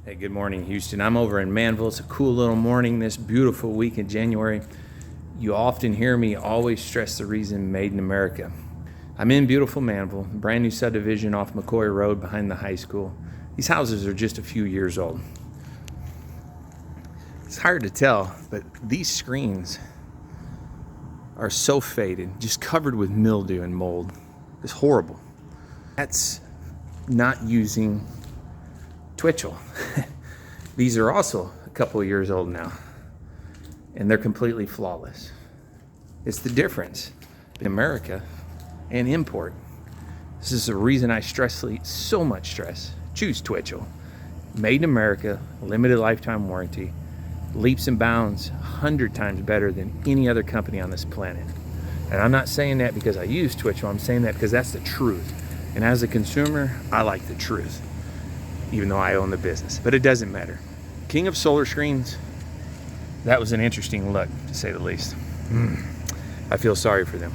Hey, good morning, Houston. I'm over in Manville. It's a cool little morning this beautiful week in January. You often hear me always stress the reason made in America. I'm in beautiful Manville, brand new subdivision off McCoy Road behind the high school. These houses are just a few years old. It's hard to tell, but these screens are so faded, just covered with mildew and mold. It's horrible. That's not using Twitchell. These are also a couple of years old now, and they're completely flawless. It's the difference in America and import. This is the reason I so much stress. Choose Twitchell. Made in America, limited lifetime warranty, leaps and bounds 100 times better than any other company on this planet. And I'm not saying that because I use Twitchell. I'm saying that because that's the truth. And as a consumer, I like the truth, even though I own the business. But it doesn't matter. King of solar screens, that was an interesting look, to say the least. I feel sorry for them.